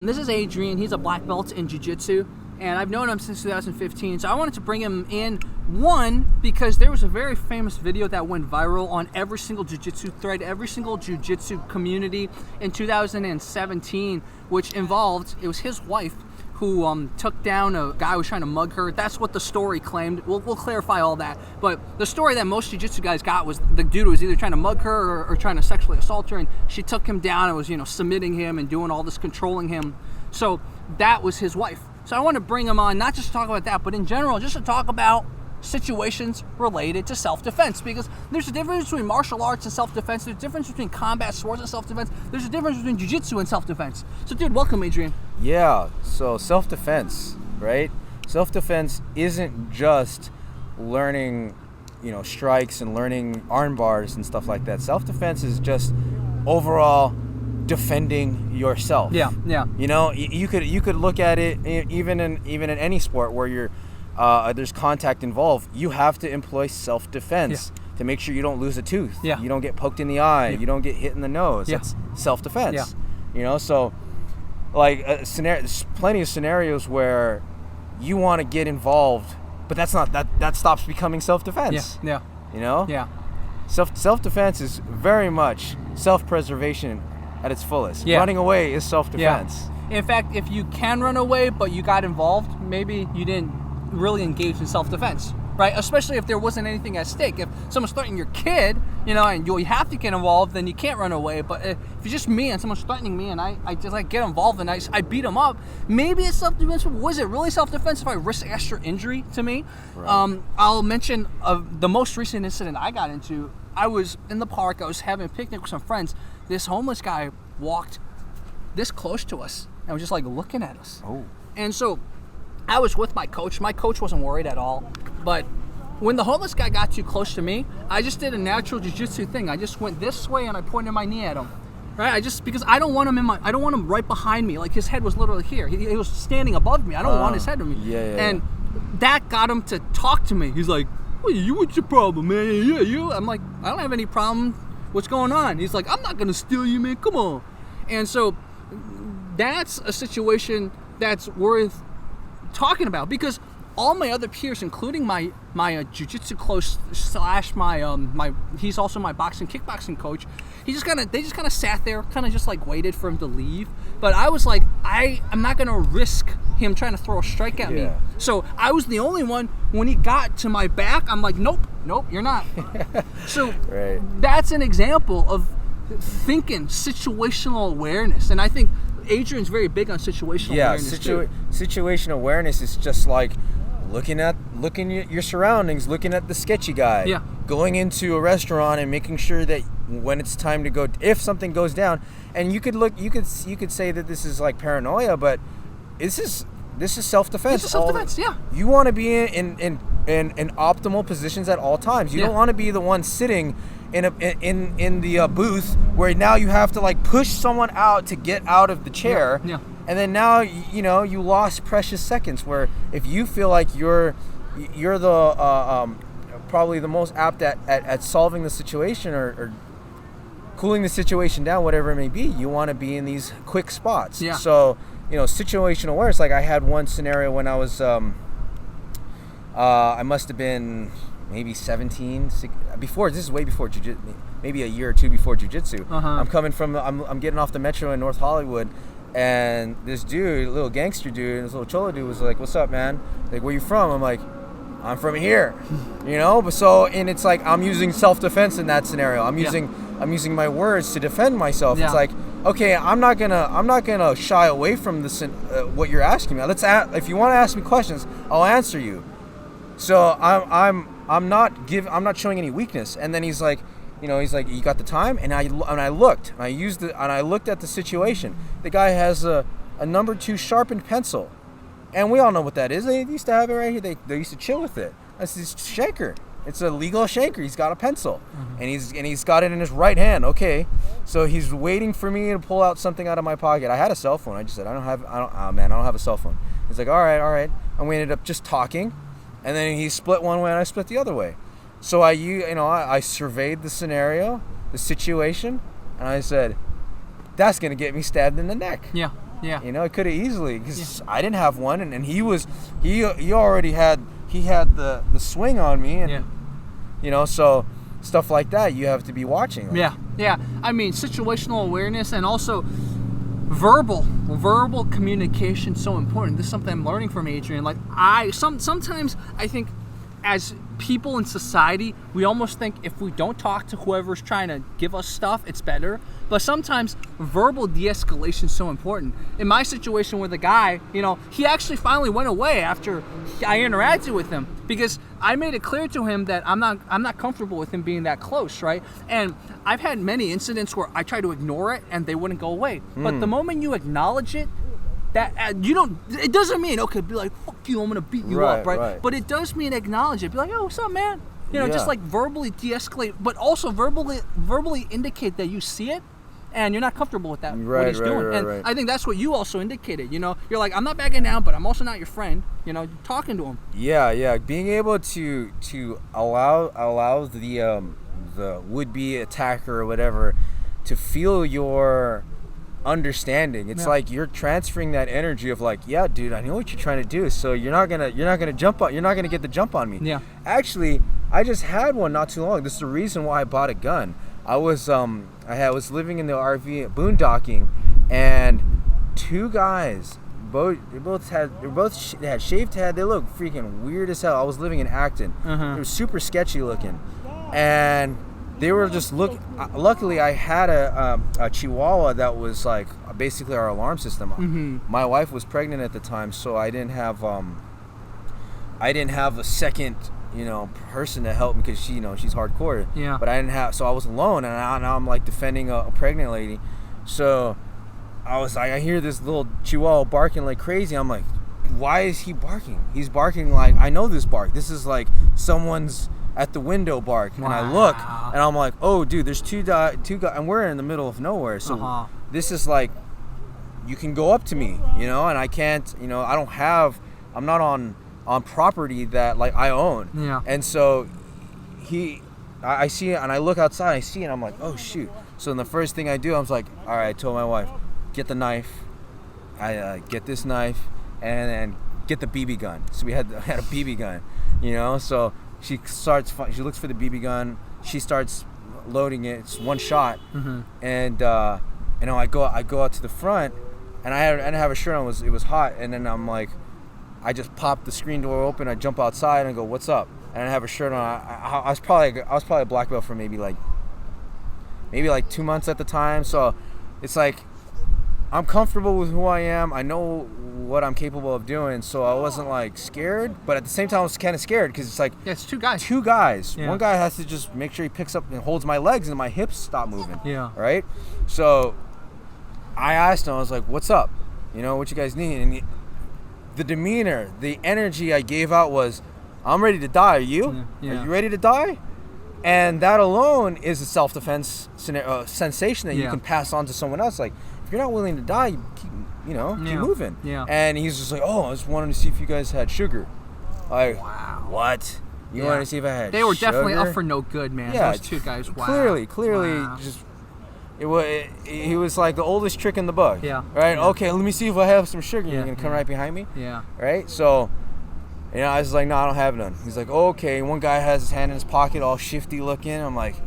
This is Adrian. He's a black belt in jiu-jitsu, and I've known him since 2015. So I wanted to bring him in, one, because there was a very famous video that went viral on every single jiu-jitsu thread, every single jiu-jitsu community in 2017, which involved, it was his wife who took down a guy who was trying to mug her. That's what the story claimed. We'll clarify all that. But the story that most jiu-jitsu guys got was the dude was either trying to mug her or trying to sexually assault her, and she took him down and was, submitting him and doing all this, controlling him. So that was his wife. So I want to bring him on, not just to talk about that, but in general, just to talk about situations related to self-defense, because there's a difference between martial arts and self-defense. There's a difference between combat sports and self-defense. There's a difference between jiu-jitsu and self-defense. So dude, welcome, Adrian. Yeah, so self-defense, right? Self-defense isn't just learning, strikes and learning arm bars and stuff like that. Self-defense is just overall defending yourself. Yeah. You could look at it even in any sport where you're there's contact involved. You have to employ self-defense to make sure you don't lose a tooth. Yeah. You don't get poked in the eye. Yeah. You don't get hit in the nose. Yeah. That's self-defense. Yeah. So like there's plenty of scenarios where you want to get involved, but that stops becoming self-defense. Yeah. Yeah. Self-defense is very much self-preservation at its fullest. Yeah. Running away is self-defense. Yeah. In fact, if you can run away but you got involved, maybe you didn't really engage in self-defense, right? Especially if there wasn't anything at stake. If someone's threatening your kid, and you have to get involved, then you can't run away. But if it's just me and someone's threatening me and I just get involved and I beat them up, maybe it's self-defense. Was it really self-defense if I risk extra injury to me? Right. I'll mention the most recent incident I got into. I was in the park. I was having a picnic with some friends. This homeless guy walked this close to us and was just looking at us. Oh. And so I was with my coach. My coach wasn't worried at all. But when the homeless guy got too close to me, I just did a natural jiu-jitsu thing. I just went this way and I pointed my knee at him. Right? Because I don't want him I don't want him right behind me. His head was literally here. He was standing above me. I don't want his head on me. Yeah. And that got him to talk to me. He's like, what's your problem, man? Yeah, you. I'm like, I don't have any problem. What's going on? He's like, I'm not going to steal you, man. Come on. And so that's a situation that's worth talking about, because all my other peers, including my jiu-jitsu coach / my he's also my kickboxing coach, they just kind of sat there, waited for him to leave. But I was like, I'm not gonna risk him trying to throw a strike at me. So I was the only one. When he got to my back, I'm like, nope, you're not. So right. That's an example of thinking situational awareness, and I think Adrian's very big on situational awareness too. Situational awareness is just like looking at your surroundings, looking at the sketchy guy. Yeah. Going into a restaurant and making sure that when it's time to go, if something goes down, and you could say that this is like paranoia, but this is self-defense. This is self-defense. Yeah. You want to be in optimal positions at all times. You don't want to be the one sitting in the booth where now you have to push someone out to get out of the chair. Yeah. And then now you lost precious seconds, where if you feel like you're the probably the most apt at solving the situation or cooling the situation down, whatever it may be, you want to be in these quick spots. Yeah. So situational awareness. I had one scenario when I was I must have been maybe 17, before, this is way before jiu-jitsu, maybe a year or two before jiu-jitsu. Uh-huh. I'm getting off the metro in North Hollywood, and this dude, a little gangster dude, this little cholo dude was like, what's up, man? Where you from? I'm like, I'm from here. But so, and it's like, I'm using self-defense in that scenario. I'm using my words to defend myself. Yeah. It's like, okay, I'm not gonna shy away from this, what you're asking me. If you want to ask me questions, I'll answer you. So I'm not showing any weakness. And then he's like, you got the time? And I looked at the situation. The guy has a number 2 sharpened pencil, and we all know what that is. They used to have it right here. They used to chill with it. That's his shaker. It's a legal shaker. He's got a pencil, and he's got it in his right hand. Okay, so he's waiting for me to pull out something out of my pocket. I had a cell phone. I just said, I don't have a cell phone. He's like, all right, and we ended up just talking. And then he split one way and I split the other way. So I surveyed the scenario, the situation, and I said, that's going to get me stabbed in the neck. Yeah. Yeah. You know, it could have easily, because I didn't have one, and he already had the swing on me, and you know, so stuff like that you have to be watching. Yeah. I mean, situational awareness and also verbal communication so important. This is something I'm learning from Adrian. Like sometimes I think as people in society, we almost think if we don't talk to whoever's trying to give us stuff, it's better. But sometimes verbal de-escalation is so important. In my situation with the guy, you know, he actually finally went away after I interacted with him, because I made it clear to him that I'm not comfortable with him being that close, right? And I've had many incidents where I try to ignore it and they wouldn't go away. But the moment you acknowledge it, that it doesn't mean, okay, be like, fuck you, I'm gonna beat you up, right? But it does mean acknowledge it. Be like, oh, what's up, man? You know, just like verbally de-escalate, but also verbally indicate that you see it and you're not comfortable with that, what he's doing. And I think that's what you also indicated. You know, you're like, I'm not backing down, but I'm also not your friend. You know, talking to him. Yeah. Being able to allow the would-be attacker or whatever to feel your understanding. It's like you're transferring that energy of like, yeah, dude, I know what you're trying to do, so you're not gonna get the jump on me. Yeah. Actually, I just had one not too long. This is the reason why I bought a gun. I was living in the RV boondocking, and two guys, they had shaved head. They looked freaking weird as hell. I was living in Acton. They were super sketchy looking, and they were just luckily I had a Chihuahua that was like basically our alarm system. My wife was pregnant at the time, so I didn't have a second, you know, person to help me, because she, you know, she's hardcore. Yeah. But I didn't have, so I was alone, and now I'm like defending a pregnant lady. So I was like, I hear this little Chihuahua barking like crazy. I'm like, why is he barking? He's barking like, I know this bark. This is like someone's at the window bark. And I look, and I'm like, oh, dude, there's two guys, and we're in the middle of nowhere. So this is like, you can go up to me, you know, and I can't, you know, I'm not on property that like I own. Yeah. And so I see it, and I look outside, I see it, and I'm like, oh shoot. So then the first thing I do, I was like, all right, I told my wife, get the knife. I get this knife, and then get the BB gun. So we had a BB gun, you know. So she looks for the BB gun. She starts loading it. It's one shot, and you know, I go out to the front, and I didn't have a shirt on. It was hot, and then I'm like, I just pop the screen door open. I jump outside and I go, "What's up?" And I didn't have a shirt on. I was probably a black belt for maybe like 2 months at the time. So it's like, I'm comfortable with who I am. I know what I'm capable of doing. So I wasn't like scared, but at the same time I was kind of scared, because it's like, it's two guys. Yeah. One guy has to just make sure he picks up and holds my legs and my hips stop moving. Yeah. Right. So I asked him. I was like, "What's up? You know, what you guys need?" And the demeanor, the energy I gave out was, I'm ready to die. Are you? Yeah. Are you ready to die? And that alone is a self-defense sensation that you can pass on to someone else. Like, if you're not willing to die, keep moving. Yeah. And he's just like, oh, I just wanted to see if you guys had sugar. Like, wow. What? You wanted to see if I had sugar? They were definitely up for no good, man. Yeah, those two guys. Wow. Clearly, just... He was like the oldest trick in the book. Yeah. Right? Yeah. Okay, let me see if I have some sugar. Yeah. You're going to come right behind me? Yeah. Right? So, you know, I was like, no, I don't have none. He's like, okay. One guy has his hand in his pocket, all shifty looking. I'm like,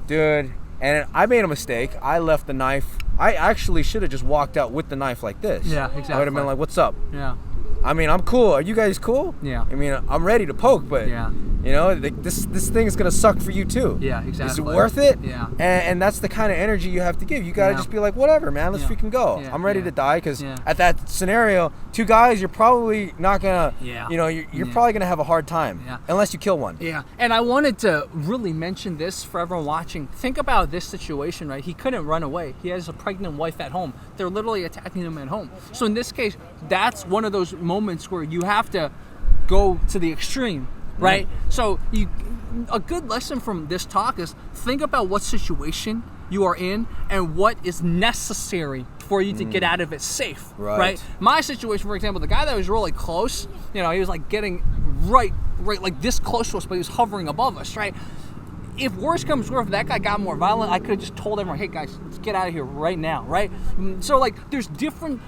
dude. And I made a mistake. I left the knife. I actually should have just walked out with the knife like this. Yeah, exactly. I would have been like, what's up? Yeah. I mean, I'm cool. Are you guys cool? Yeah. I mean, I'm ready to poke, but you know, this thing is gonna suck for you too. Yeah, exactly. Is it worth it? Yeah. And that's the kind of energy you have to give. You gotta just be like, whatever, man. Let's freaking go. Yeah. I'm ready to die, because at that scenario, two guys, you're probably not gonna. Yeah. You know, you're probably gonna have a hard time. Yeah. Unless you kill one. Yeah. And I wanted to really mention this for everyone watching. Think about this situation, right? He couldn't run away. He has a pregnant wife at home. They're literally attacking him at home. So in this case, that's one of those moments where you have to go to the extreme, right? So a good lesson from this talk is think about what situation you are in and what is necessary for you to get out of it safe, right? My situation, for example, the guy that was really close, you know, he was like getting right like this close to us, but he was hovering above us, right? If worse comes to worse, if that guy got more violent, I could have just told everyone, hey guys, let's get out of here right now, right? So like there's different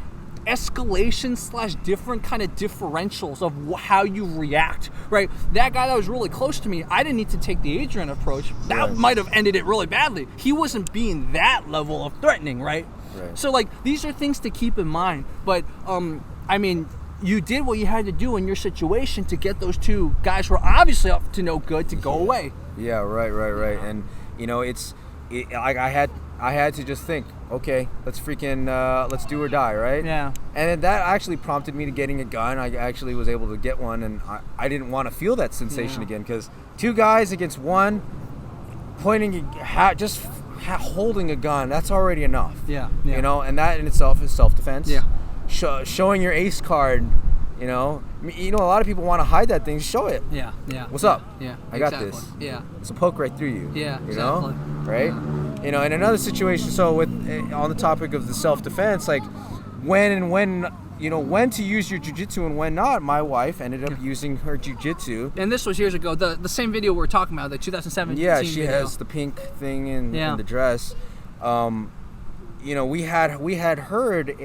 escalation / different kind of differentials of how you react, right? That guy that was really close to me, I didn't need to take the Adrian approach. That might have ended it really badly. He wasn't being that level of threatening, right? So like these are things to keep in mind. But I mean, you did what you had to do in your situation to get those two guys who are obviously up to no good to go away. Yeah, right. And you know, I had to just think, okay, let's do or die, right? Yeah. And that actually prompted me to getting a gun. I actually was able to get one, and I didn't want to feel that sensation again, because two guys against one, holding a gun, that's already enough. Yeah. You know, and that in itself is self-defense. Yeah. Showing your ace card, you know, a lot of people want to hide that thing. Show it. Yeah. What's up? Yeah. I got this. Yeah. It's a poke right through you. Yeah. You Exactly. know, right? Yeah. You know, in another situation, so on the topic of the self-defense, like when to use your jiu-jitsu and when not, my wife ended up using her jiu-jitsu. And this was years ago. The same video we were talking about, the 2017 Yeah, she video. has the pink thing in the dress. You know, we had heard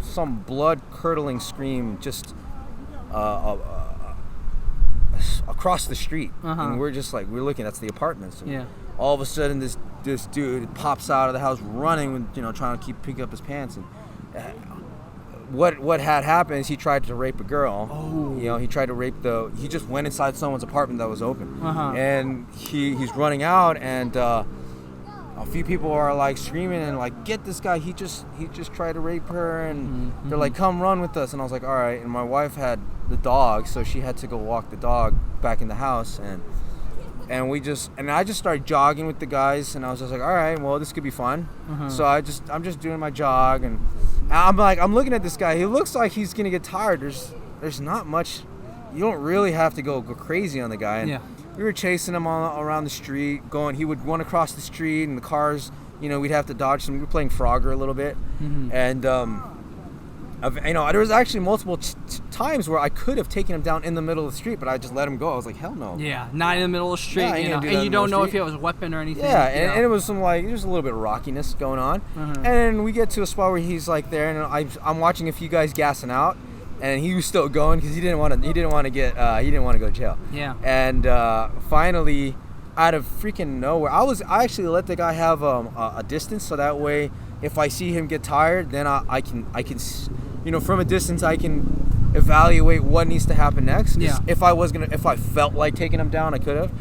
some blood-curdling scream just across the street, and we're just like, we're looking. That's the apartments. And all of a sudden, this dude pops out of the house running, trying to pick up his pants. And what had happened is he tried to rape a girl. Oh. You know, he tried to rape he just went inside someone's apartment that was open, and he's running out, and a few people are like screaming and like, get this guy, he just tried to rape her, and they're like, come run with us. And I was like, all right. And my wife had the dog, so she had to go walk the dog back in the house, and I just started jogging with the guys, and I was just like, all right, well, this could be fun. So I'm just doing my jog, and I'm looking at this guy. He looks like he's gonna get tired. There's not much. You don't really have to go crazy on the guy. And we were chasing him all around the street. He would run across the street, and the cars, we'd have to dodge them. We were playing Frogger a little bit, and there was actually multiple times where I could have taken him down in the middle of the street, but I just let him go. I was like, hell no. Yeah, not in the middle of the street. And you don't know if he has a weapon or anything. Yeah, and it was there's a little bit of rockiness going on. And we get to a spot where he's like there, and I'm watching a few guys gassing out, and he was still going because he didn't want to go to jail. Yeah. And finally, out of freaking nowhere, I actually let the guy have a distance, so that way if I see him get tired, then I can from a distance I can evaluate what needs to happen next. Yeah. If I felt like taking him down, I could have.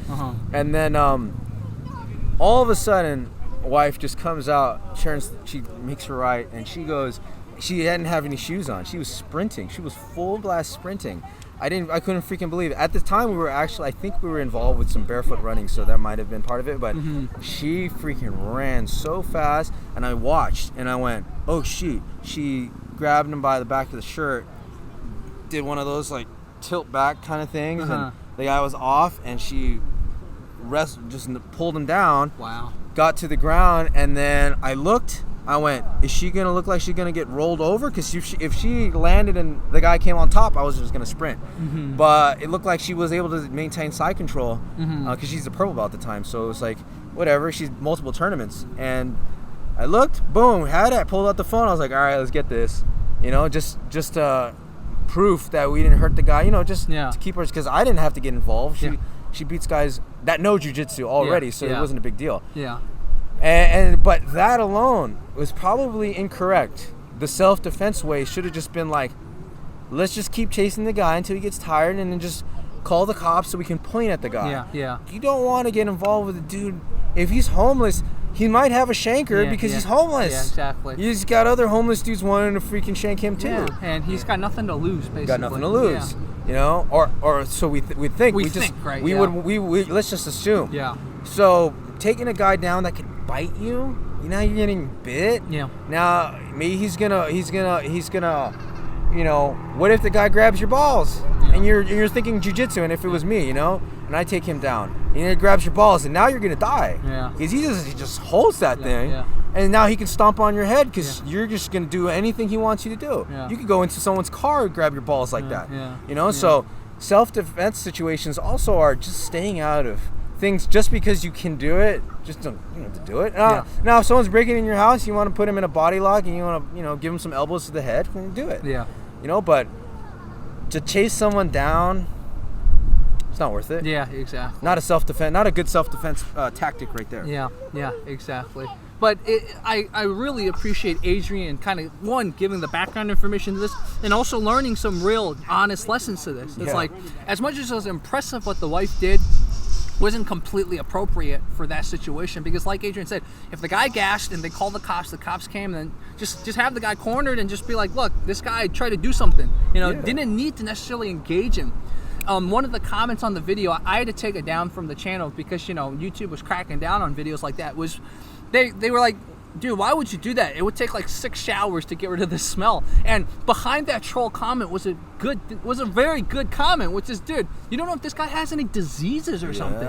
And then all of a sudden, wife just comes out, she makes her right, and she goes. She didn't have any shoes on. She was sprinting. She was full blast sprinting. I couldn't freaking believe it. At the time, I think we were involved with some barefoot running, so that might have been part of it. But she freaking ran so fast, and I watched, and I went, oh shoot. She grabbed him by the back of the shirt, did one of those like tilt back kind of things, and the guy was off, and she just pulled him down. Wow. Got to the ground, and then I looked. I went, is she going to look like she's going to get rolled over? Because if she landed and the guy came on top, I was just going to sprint. But it looked like she was able to maintain side control because she's a purple belt at the time. So it was like, whatever, she's multiple tournaments. And I looked, boom, had it, pulled out the phone. I was like, all right, let's get this. Just proof that we didn't hurt the guy, just to keep her, because I didn't have to get involved. She beats guys that know jiu-jitsu already, so it wasn't a big deal. Yeah. But that alone was probably incorrect. The self-defense way should have just been like, let's just keep chasing the guy until he gets tired, and then just call the cops so we can point at the guy. Yeah. You don't want to get involved with a dude. If he's homeless, he might have a shanker because he's homeless. Yeah, exactly. He's got other homeless dudes wanting to freaking shank him too. Yeah, and he's got nothing to lose, basically. Got nothing to lose. Yeah. Or so we think. We let's just assume. Yeah. So taking a guy down that can bite you, you're getting bit. Yeah. Now maybe he's gonna what if the guy grabs your balls and you're thinking jiu-jitsu, and if it was me, and I take him down and he grabs your balls, and now you're gonna die. Yeah. Because he just holds that thing, and now he can stomp on your head because you're just gonna do anything he wants you to do. Yeah. You could go into someone's car and grab your balls like that. Yeah. So self-defense situations also are just staying out of things just because you can do it, just don't to do it. Now, if someone's breaking in your house, you want to put him in a body lock and you want to give him some elbows to the head, then do it. Yeah. But to chase someone down, it's not worth it. Yeah, exactly. Not a good self-defense tactic right there. Yeah, exactly. But I really appreciate Adrian kind of, giving the background information to this and also learning some real honest lessons to this. It's like, as much as it was impressive what the wife did, wasn't completely appropriate for that situation, because like Adrian said, if the guy gassed and they called the cops came, then just have the guy cornered and just be like, look, this guy tried to do something. Didn't need to necessarily engage him. One of the comments on the video, I had to take it down from the channel because YouTube was cracking down on videos like that, was they were like, dude, why would you do that? It would take like 6 showers to get rid of the smell. And behind that troll comment was a very good comment, which is, dude, you don't know if this guy has any diseases or something.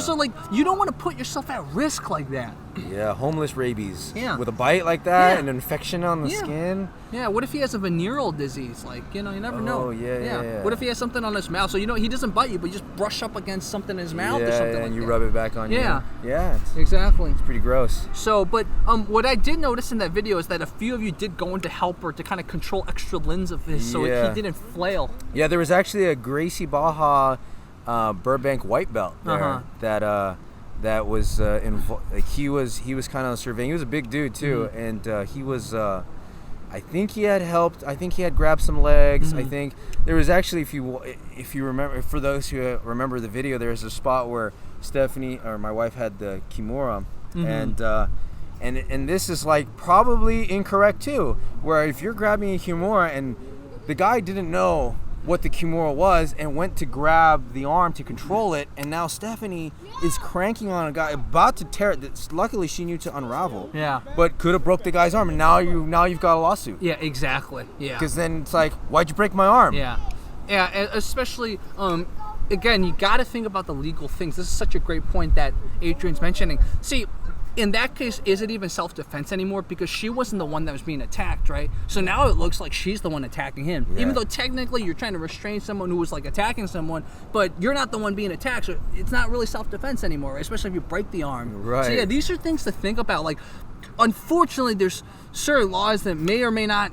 So like, you don't want to put yourself at risk like that. Yeah, homeless rabies. Yeah. With a bite like that, and an infection on the skin. Yeah, what if he has a venereal disease? Like, you never know. Oh, yeah. What if he has something on his mouth? So, he doesn't bite you, but you just brush up against something in his mouth or something like and that. you rub it back on you. Yeah. Exactly. It's pretty gross. So, but what I did notice in that video is that a few of you did go in to help her to kind of control extra limbs of his so he didn't flail. Yeah, there was actually a Gracie Baja Burbank white belt there that was he was kind of surveying. He was a big dude too, and he was I think he had helped. I think he had grabbed some legs. I think there was actually, if you remember, for those who remember the video, there was a spot where Stephanie, or my wife, had the kimura, and this is like probably incorrect too, where if you're grabbing a kimura and the guy didn't know what the kimura was and went to grab the arm to control it, and now Stephanie is cranking on a guy about to tear it. Luckily she knew to unravel, but could have broke the guy's arm, and now you've got a lawsuit. Yeah, exactly. Yeah, because then it's like, why'd you break my arm? Yeah, and especially again, you got to think about the legal things. This is such a great point that Adrian's mentioning. See, in that case, is it even self-defense anymore? Because she wasn't the one that was being attacked, right? So now it looks like she's the one attacking him. Yeah. Even though technically you're trying to restrain someone who was like attacking someone, but you're not the one being attacked, so it's not really self-defense anymore, especially if you break the arm. Right. So yeah, these are things to think about. Like, unfortunately, there's certain laws that may or may not,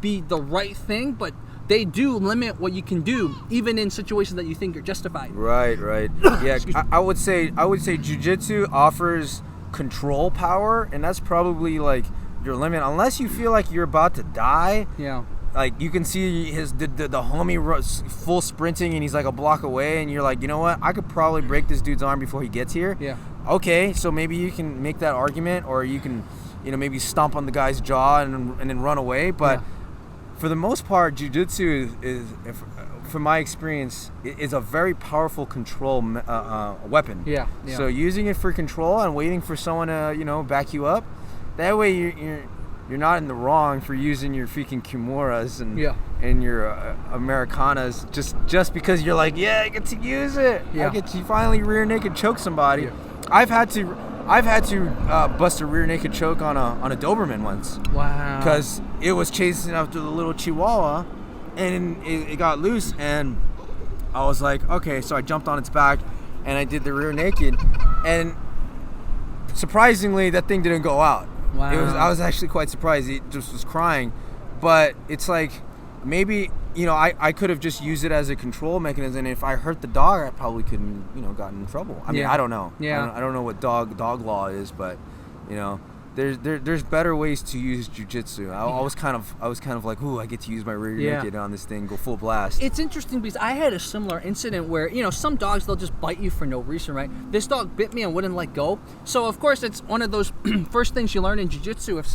be the right thing, but they do limit what you can do, even in situations that you think you're justified. Right. Yeah, I would say jiu-jitsu offers control power, and that's probably like your limit, unless you feel like you're about to die. Yeah. Like, you can see the homie full sprinting, and he's like a block away, and you're like, you know what? I could probably break this dude's arm before he gets here. Yeah. Okay, so maybe you can make that argument, or you can, maybe stomp on the guy's jaw and then run away, but. Yeah. For the most part, jiu-jitsu is, from my experience, is a very powerful control weapon. Yeah. So using it for control and waiting for someone to, back you up, that way you're not in the wrong for using your freaking kimuras and your Americanas just because you're like, I get to use it. I get to finally rear naked choke somebody. Yeah. I've had to bust a rear naked choke on a Doberman once. Wow. Because it was chasing after the little Chihuahua, and it got loose, and I was like, okay, so I jumped on its back, and I did the rear naked, and surprisingly, that thing didn't go out. Wow. I was actually quite surprised. It just was crying, but it's like, maybe, I could have just used it as a control mechanism, and if I hurt the dog, I probably couldn't, gotten in trouble. I mean, I don't know. Yeah. I don't know what dog law is, but, there's better ways to use jiu-jitsu. I was kind of like, ooh, I get to use my rear naked on this thing, go full blast. It's interesting because I had a similar incident where, some dogs, they'll just bite you for no reason, right? This dog bit me and wouldn't let go. So, of course, it's one of those first things you learn in jiu-jitsu. If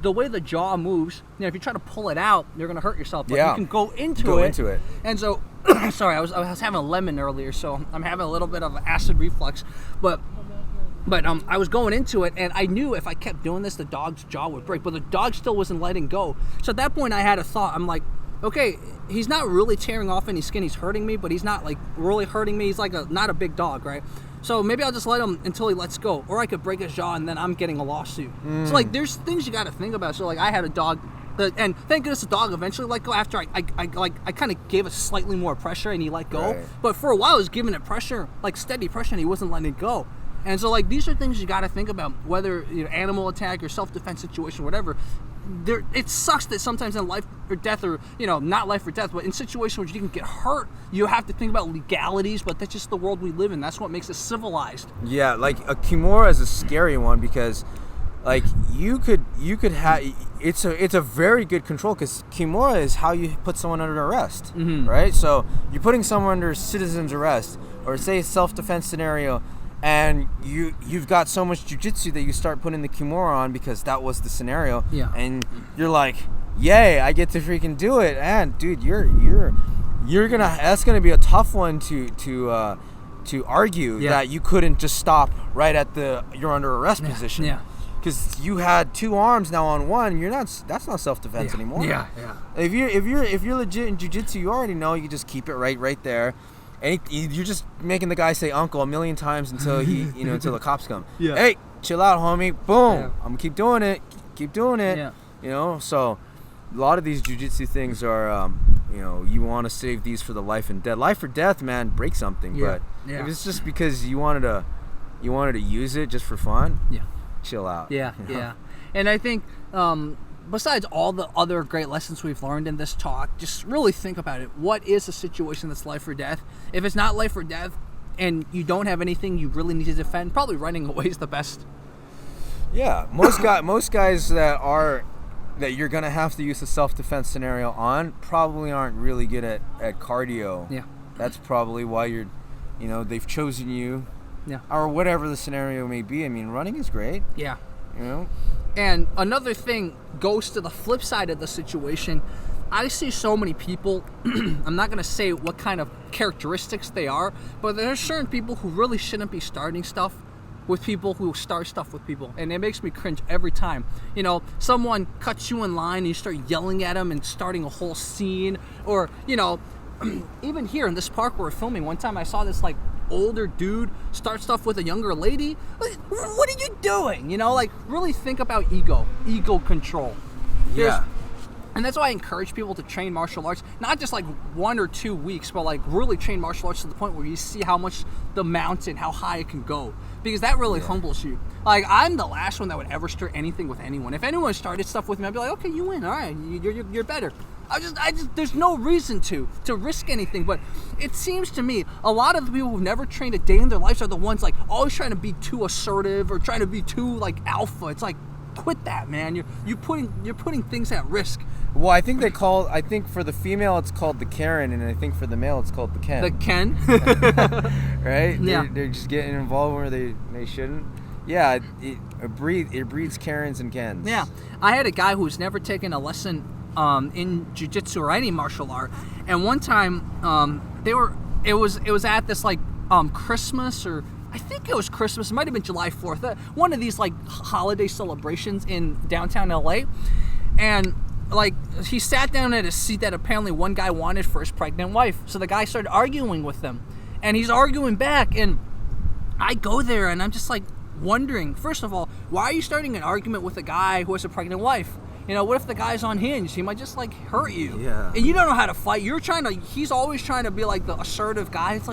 the way the jaw moves, if you try to pull it out, you're going to hurt yourself. But you can go into it. And so, sorry, I was having a lemon earlier, so I'm having a little bit of acid reflux. But I was going into it, and I knew if I kept doing this, the dog's jaw would break. But the dog still wasn't letting go. So at that point, I had a thought. I'm like, okay, he's not really tearing off any skin. He's hurting me, but he's not like really hurting me. He's like not a big dog, right? So maybe I'll just let him until he lets go, or I could break his jaw and then I'm getting a lawsuit. So like, there's things you got to think about. So like, I had a dog And thank goodness the dog eventually let go after I kind of gave it slightly more pressure and he let go. Right. But for a while I was giving it pressure, like steady pressure, and he wasn't letting it go. And so like these are things you got to think about, whether animal attack or self-defense situation, whatever. It sucks that sometimes in life or death, or not life or death, but in situations where you can get hurt, you have to think about legalities. But that's just the world we live in. That's what makes us civilized. Yeah, like a Kimura is a scary one because, like, you could have it's a very good control because Kimura is how you put someone under arrest, right? So you're putting someone under citizen's arrest, or say a self-defense scenario. And you've got so much jiu-jitsu that you start putting the Kimura on because that was the scenario. Yeah. And you're like, yay, I get to freaking do it. And dude, that's gonna be a tough one to argue that you couldn't just stop right at you're under arrest position. Yeah. Because you had two arms now on one, that's not self-defense anymore. Yeah. If you're legit in jiu-jitsu, you already know you just keep it right there. And you're just making the guy say uncle a million times until until the cops come. Yeah. Hey, chill out, homie. Boom. Yeah. I'm gonna keep doing it. Keep doing it. Yeah. So a lot of these jiu-jitsu things are, you want to save these for the life and death. Life or death, man, break something. Yeah. But if it's just because you wanted to use it just for fun, chill out. Yeah. And I think, besides all the other great lessons we've learned in this talk, just really think about it. What is a situation that's life or death? If it's not life or death and you don't have anything you really need to defend, probably running away is the best. Yeah, most guys that you're going to have to use a self-defense scenario on probably aren't really good at cardio. Yeah. That's probably why they've chosen you. Yeah. Or whatever the scenario may be. I mean, running is great. Yeah. And another thing goes to the flip side of the situation. I see so many people, I'm not going to say what kind of characteristics they are, but there are certain people who really shouldn't be starting stuff with people who start stuff with people. And it makes me cringe every time. Someone cuts you in line and you start yelling at them and starting a whole scene. Or, even here in this park where we're filming, one time I saw this, older dude start stuff with a younger lady. What are you doing? Really think about ego control. And that's why I encourage people to train martial arts, not just 1 or 2 weeks, but really train martial arts to the point where you see how much the mountain, how high it can go, because that really humbles you. I'm the last one that would ever start anything with anyone. If anyone started stuff with me, I'd be like, okay, you win, all right, you're better. I just there's no reason to risk anything. But it seems to me a lot of the people who've never trained a day in their lives are the ones always trying to be too assertive or trying to be too alpha. It's quit that, man. You're putting things at risk. Well, I think for the female it's called the Karen, and I think for the male it's called the Ken. The Ken? Right? Yeah. They're just getting involved where they shouldn't. Yeah, it breeds Karens and Kens. Yeah. I had a guy who's never taken a lesson in jiu-jitsu or any martial art, and one time it was at this Christmas, or I think it was Christmas, it might have been July 4th, one of these holiday celebrations in downtown LA, and he sat down at a seat that apparently one guy wanted for his pregnant wife. So the guy started arguing with them, and he's arguing back, and I go there and I'm just wondering, first of all, why are you starting an argument with a guy who has a pregnant wife? What if the guy's unhinged? He might just hurt you. Yeah. And you don't know how to fight. He's always trying to be the assertive guy. It's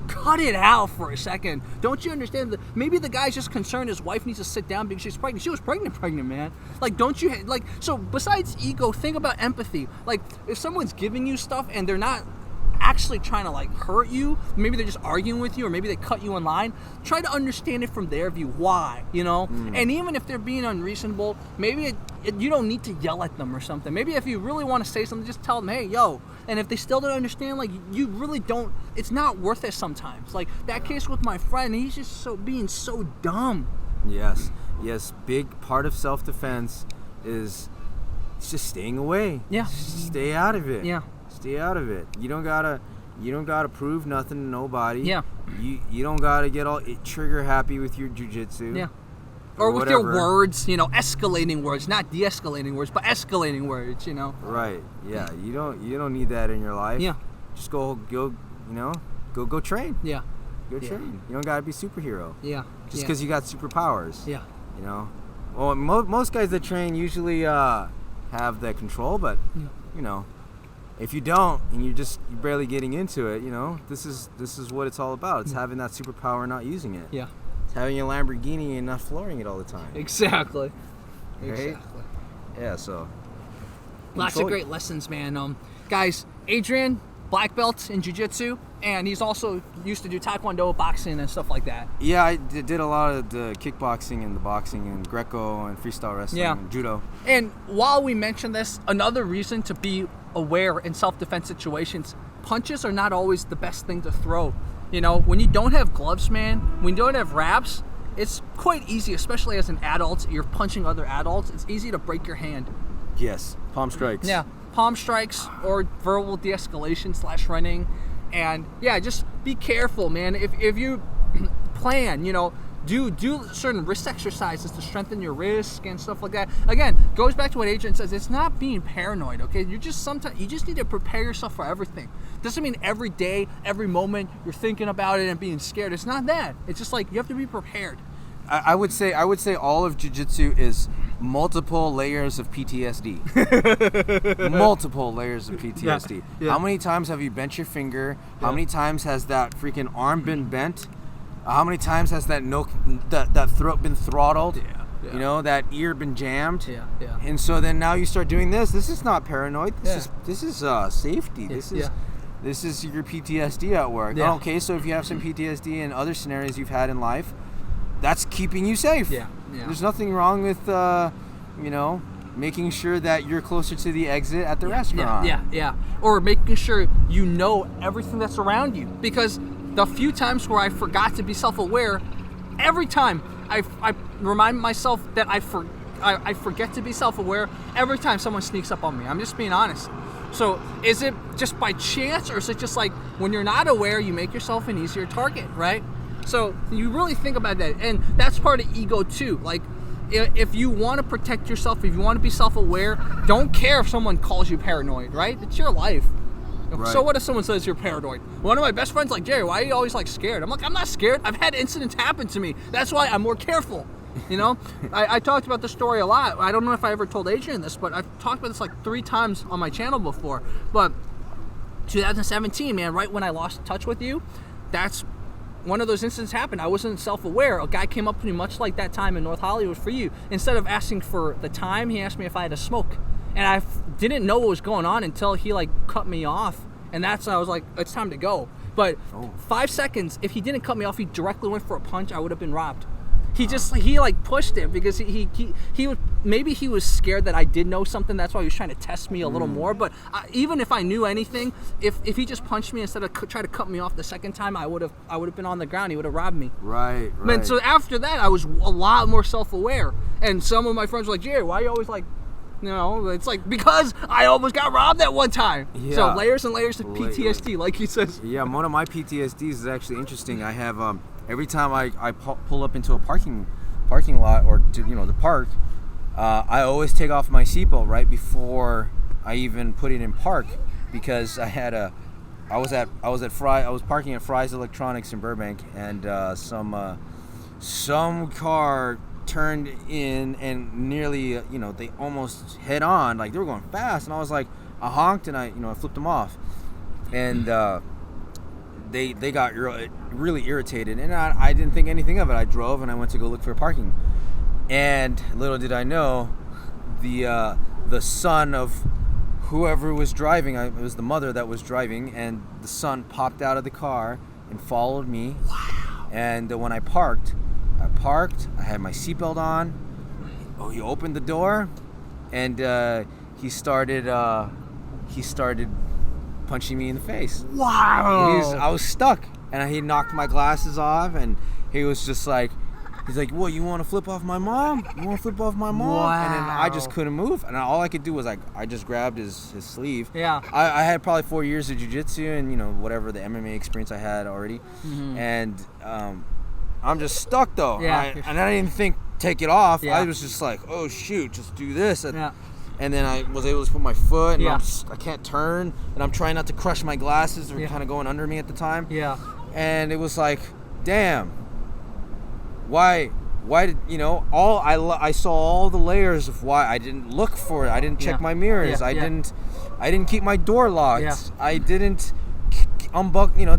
cut it out for a second. Don't you understand that maybe the guy's just concerned his wife needs to sit down because she's pregnant. She was pregnant, man. Don't you so besides ego, think about empathy. If someone's giving you stuff and they're not actually trying to hurt you, maybe they're just arguing with you, or maybe they cut you in line, try to understand it from their view. Why? And even if they're being unreasonable, maybe you don't need to yell at them or something. Maybe if you really want to say something, just tell them, hey, yo. And if they still don't understand, you really don't, it's not worth it sometimes. That case with my friend, he's just being so dumb. Yes, big part of self-defense is just staying away. Yeah. Stay out of it. Yeah. Stay out of it. You don't gotta prove nothing to nobody. Yeah. You don't gotta get all trigger happy with your jiu-jitsu. Yeah. Or with your words, escalating words, not de-escalating words, but escalating words, Right. Yeah. You don't need that in your life. Yeah. Just go train. Yeah. Go train. You don't gotta be a superhero. Yeah. Just because you got superpowers. Yeah. Well, most guys that train usually have that control, but you know, if you don't and you're barely getting into it, you know, this is what it's all about. It's having that superpower and not using it. Yeah. It's having a Lamborghini and not flooring it all the time. Exactly. Right? Exactly. Yeah, so Lots of great lessons, man. Guys, Adrian, black belt in jiu-jitsu, and he's also used to do taekwondo, boxing, and stuff like that. Yeah, I did a lot of the kickboxing and the boxing and Greco and freestyle wrestling and judo. And while we mention this, another reason to be aware in self-defense situations, punches are not always the best thing to throw. You know, when you don't have gloves, man, when you don't have wraps, it's quite easy, especially as an adult, you're punching other adults, it's easy to break your hand. Yes, palm strikes. Yeah, palm strikes or verbal de-escalation / running. And yeah, just be careful, man. If you plan, you know, do certain wrist exercises to strengthen your wrist and stuff like that. Again, goes back to what Adrian says. It's not being paranoid, okay? You just need to prepare yourself for everything. Doesn't mean every day, every moment you're thinking about it and being scared. It's not that. It's just like you have to be prepared. I would say all of jiu-jitsu is multiple layers of PTSD. Multiple layers of PTSD. Yeah. How many times have you bent your finger? How many times has that freaking arm been bent? How many times has that throat been throttled? You know, that ear been jammed? Yeah. And so then now you start doing this. This is not paranoid. This is safety. This is your PTSD at work. Yeah. Okay, so if you have some PTSD in other scenarios you've had in life, that's keeping you safe. Yeah. There's nothing wrong with, you know, making sure that you're closer to the exit at the restaurant. Yeah. Or making sure you know everything that's around you. Because the few times where I forgot to be self-aware, every time I remind myself that I forget to be self-aware, every time someone sneaks up on me. I'm just being honest. So is it just by chance, or is it just like when you're not aware, you make yourself an easier target, right? So you really think about that, and that's part of ego too. Like, if you want to protect yourself, if you want to be self-aware, don't care if someone calls you paranoid, right? It's your life. Right. So what if someone says you're paranoid? One of my best friends like, Jerry, why are you always like scared? I'm like, I'm not scared. I've had incidents happen to me. That's why I'm more careful. You know, I talked about this story a lot. I don't know if I ever told Adrian this, but I've talked about this like 3 times on my channel before. But 2017, man, right when I lost touch with you, that's one of those incidents happened. I wasn't self-aware. A guy came up to me much like that time in North Hollywood for you. Instead of asking for the time, he asked me if I had a smoke. And I didn't know what was going on until he like cut me off. And that's when I was like, it's time to go. But 5 seconds, if he didn't cut me off, he directly went for a punch, I would have been robbed. He like pushed it because he was, maybe he was scared that I did know something. That's why he was trying to test me a little more. But even if I knew anything, if he just punched me instead of try to cut me off the second time, I would have been on the ground. He would have robbed me. Right. And so after that, I was a lot more self-aware. And some of my friends were like, Jerry, why are you always like, you know, it's like because I almost got robbed that one time. Yeah. So layers and layers of PTSD, like he says. Yeah, one of my PTSDs is actually interesting. I have every time I pull up into a parking lot or to, you know, the park, I always take off my seatbelt right before I even put it in park, because I was parking at Fry's Electronics in Burbank, and some car turned in and nearly, you know, they almost head on, like they were going fast, and I was like, I honked and I flipped them off, and they got really irritated, and I didn't think anything of it. I drove and I went to go look for parking, and little did I know, the son of whoever was driving, it was the mother that was driving, and the son popped out of the car and followed me. Wow. And when I parked, I had my seatbelt on. He opened the door, and he started punching me in the face. Wow. I was stuck, and he knocked my glasses off, and he was just like, he's like, "What, you want to flip off my mom? You want to flip off my mom?" Wow. And then I just couldn't move, and all I could do was I just grabbed his sleeve. Yeah. I had probably 4 years of jiu-jitsu and, you know, whatever the MMA experience I had already, and I'm just stuck though. Yeah. And I didn't think take it off. Yeah. I was just like, oh shoot, just do this. Yeah. And then I was able to put my foot, and Yeah. I can't turn, and I'm trying not to crush my glasses. They were kind of going under me at the time. Yeah. And it was like, damn, why why did I saw all the layers of why I didn't look for it. I didn't check my mirrors. I didn't keep my door locked. Yeah. I didn't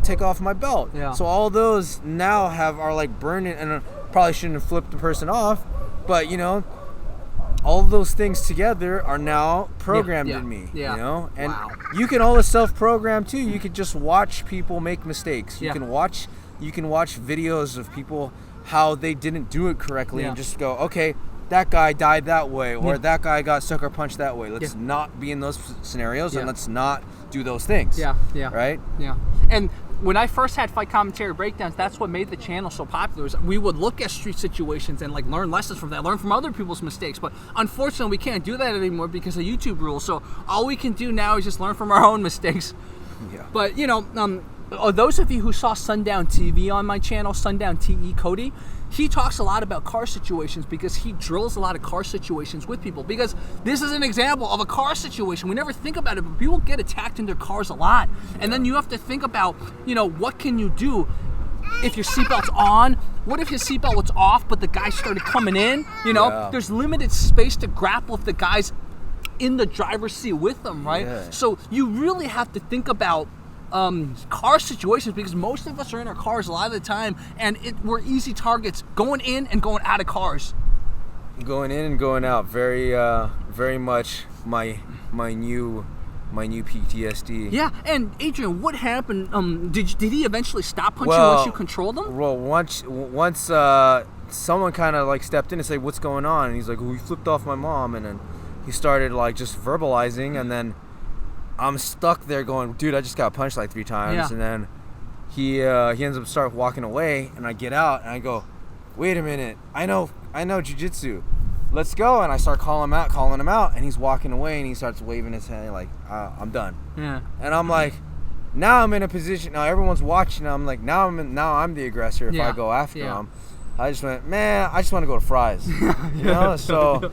take off my belt. Yeah. So all those now are like burning, and probably shouldn't have flipped the person off, but all of those things together are now programmed in me. Yeah. And wow. you can always self-program too. You can just watch people make mistakes. You can watch videos of people how they didn't do it correctly and just go, okay, that guy died that way, or that guy got sucker punched that way. Let's not be in those scenarios, and let's not do those things. Yeah, yeah. Right? Yeah. And when I first had Fight Commentary Breakdowns, that's what made the channel so popular. Was we would look at street situations and like learn lessons from that, learn from other people's mistakes. But unfortunately, we can't do that anymore because of YouTube rules. So all we can do now is just learn from our own mistakes. Yeah. But those of you who saw Sundown TV on my channel, Sundown TE Cody, he talks a lot about car situations because he drills a lot of car situations with people. Because this is an example of a car situation. We never think about it, but people get attacked in their cars a lot. And then you have to think about, what can you do if your seatbelt's on? What if his seatbelt was off, but the guy started coming in? There's limited space to grapple if the guy's in the driver's seat with them, right? Yeah. So you really have to think about car situations because most of us are in our cars a lot of the time, and we're easy targets going in and going out of cars. Going in and going out, very much my new PTSD. Yeah, and Adrian, what happened? Did he eventually stop punching once you controlled him? Well, once someone kind of like stepped in and said, "What's going on?" And he's like, "Well, he flipped off my mom," and then he started like just verbalizing, and then I'm stuck there going, dude, I just got punched like 3 times. Yeah. And then he ends up start walking away, and I get out and I go, wait a minute, I know jiu-jitsu, let's go. And I start calling him out, and he's walking away, and he starts waving his hand like, I'm done. Yeah. And I'm like, now I'm in a position, now everyone's watching, I'm like, now I'm the aggressor if I go after him. I just went, man, I just want to go to Fry's. So,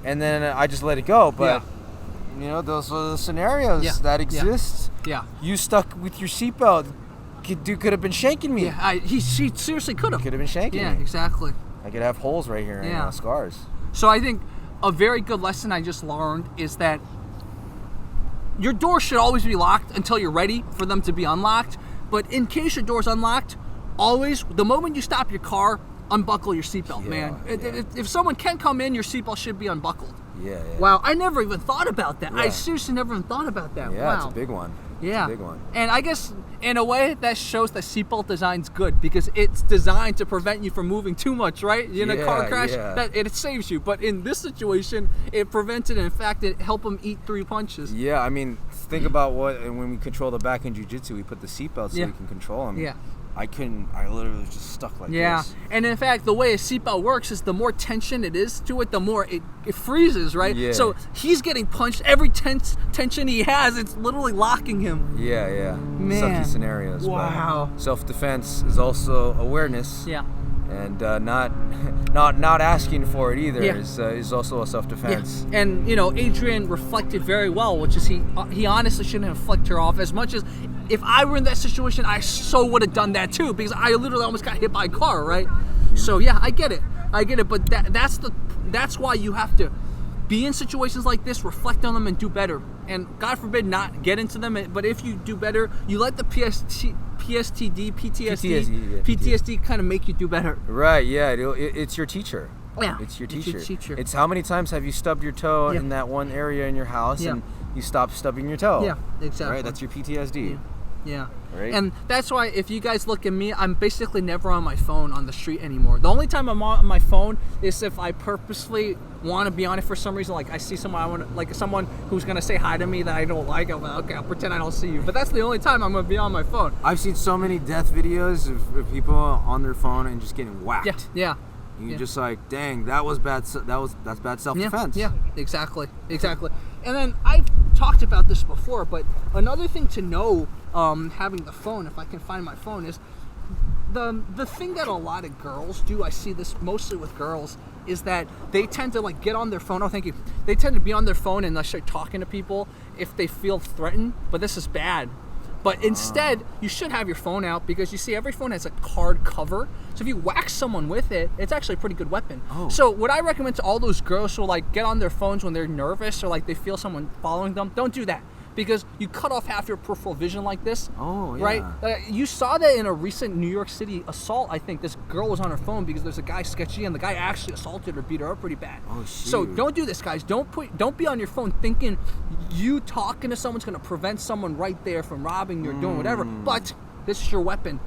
and then I just let it go. But those are the scenarios that exist. Yeah. You stuck with your seatbelt. Dude could have been shanking me. Yeah, he seriously could have. Could have been shanking me. Yeah, exactly. I could have holes right here and scars. So I think a very good lesson I just learned is that your door should always be locked until you're ready for them to be unlocked. But in case your door's unlocked, always, the moment you stop your car, unbuckle your seatbelt, man. If someone can come in, your seatbelt should be unbuckled. Yeah. Wow, I never even thought about that. Yeah. I seriously never even thought about that. Yeah, wow. It's a big one. Yeah. It's a big one. And I guess, in a way, that shows that seatbelt design's good because it's designed to prevent you from moving too much, right? In a car crash, it saves you. But in this situation, it prevented, in fact, it helped him eat 3 punches. Yeah, I mean, think about when we control the back in jiu-jitsu, we put the seatbelt so we can control him. Yeah. I literally was just stuck like this. And in fact, the way a seatbelt works is the more tension it is to it, the more it freezes, right? Yeah. So he's getting punched. Every tension he has, it's literally locking him. Yeah. Man. Sucky scenarios. Wow. Self-defense is also awareness. Yeah. And not asking for it either is also a self-defense. Yeah. And Adrian reflected very well, which is he honestly shouldn't have flicked her off as much as if I were in that situation, I so would have done that too because I literally almost got hit by a car, right? So yeah, I get it, but that's why you have to be in situations like this, reflect on them, and do better. And God forbid not get into them, but if you do better, you let the PTSD kind of make you do better. Right, yeah, it's your teacher. Yeah, it's your teacher. It's how many times have you stubbed your toe in that one area in your house and you stop stubbing your toe. Yeah, exactly. Right, that's your PTSD. Yeah. Right? And that's why if you guys look at me, I'm basically never on my phone on the street anymore. The only time I'm on my phone is if I purposely want to be on it for some reason. Like I see someone who's going to say hi to me that I don't like. I'm like, okay, I'll pretend I don't see you. But that's the only time I'm going to be on my phone. I've seen so many death videos of people on their phone and just getting whacked. Yeah. You're just like, dang, that's bad self-defense. Yeah, exactly. And then I've talked about this before, but another thing to know, having the phone, if I can find my phone, is the thing that a lot of girls do. I see this mostly with girls, is that they tend to like get on their phone. Oh, thank you. They tend to be on their phone and they start talking to people if they feel threatened. But this is bad. But instead, you should have your phone out because you see every phone has a card cover. So if you whack someone with it, it's actually a pretty good weapon. Oh. So what I recommend to all those girls who like get on their phones when they're nervous or like they feel someone following them, don't do that. Because you cut off half your peripheral vision like this. Oh, yeah. Right? You saw that in a recent New York City assault, I think. This girl was on her phone because there's a guy sketchy and the guy actually assaulted her, beat her up pretty bad. Oh, shoot. So don't do this, guys. Don't be on your phone thinking you talking to someone's going to prevent someone right there from robbing you or doing whatever. But this is your weapon.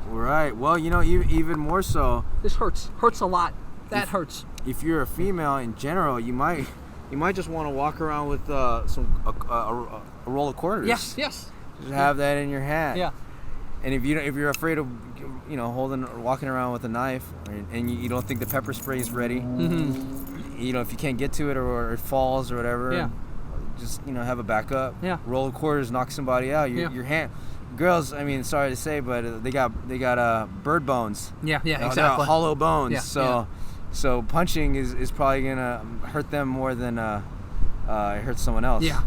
Right. Well, you know, even more so. This hurts. Hurts a lot. That hurts. If you're a female in general, you might just want to walk around with a roll of quarters. Yes. Just have that in your hand. Yeah. And if you're afraid of, you know, walking around with a knife, and you don't think the pepper spray is ready, you know, if you can't get to it or it falls or whatever, just, you know, have a backup. Yeah. Roll of quarters, knock somebody out. Your hand. Girls, I mean, sorry to say, but they got bird bones. Yeah, exactly. They're hollow bones. Yeah, So punching is probably gonna hurt them more than it hurts someone else. Yeah.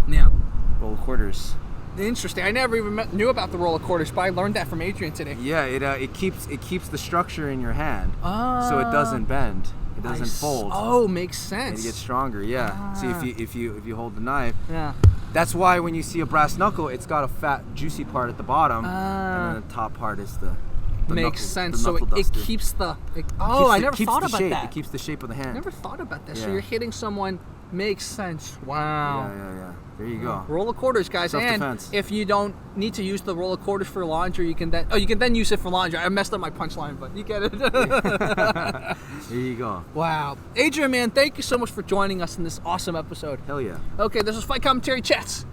Roll of quarters. Interesting. I never even knew about the roll of quarters, but I learned that from Adrian today. Yeah, it keeps the structure in your hand, so it doesn't bend, it doesn't fold. Oh, makes sense. And it gets stronger. Yeah. See, if you hold the knife. Yeah. That's why when you see a brass knuckle, it's got a fat, juicy part at the bottom, and then the top part is the makes knuckle, sense. the So it keeps the. I never thought about shape. that. It keeps the shape of the hand. Never thought about that. Yeah. So you're hitting someone. Makes sense. Wow. Yeah. There you go. Roll of quarters, guys. Self-defense. And if you don't need to use the roll of quarters for laundry, you can then use it for laundry. I messed up my punchline, but you get it. There you go. Wow. Adrian, man, thank you so much for joining us in this awesome episode. Hell yeah. Okay, this was Fight Commentary Chats.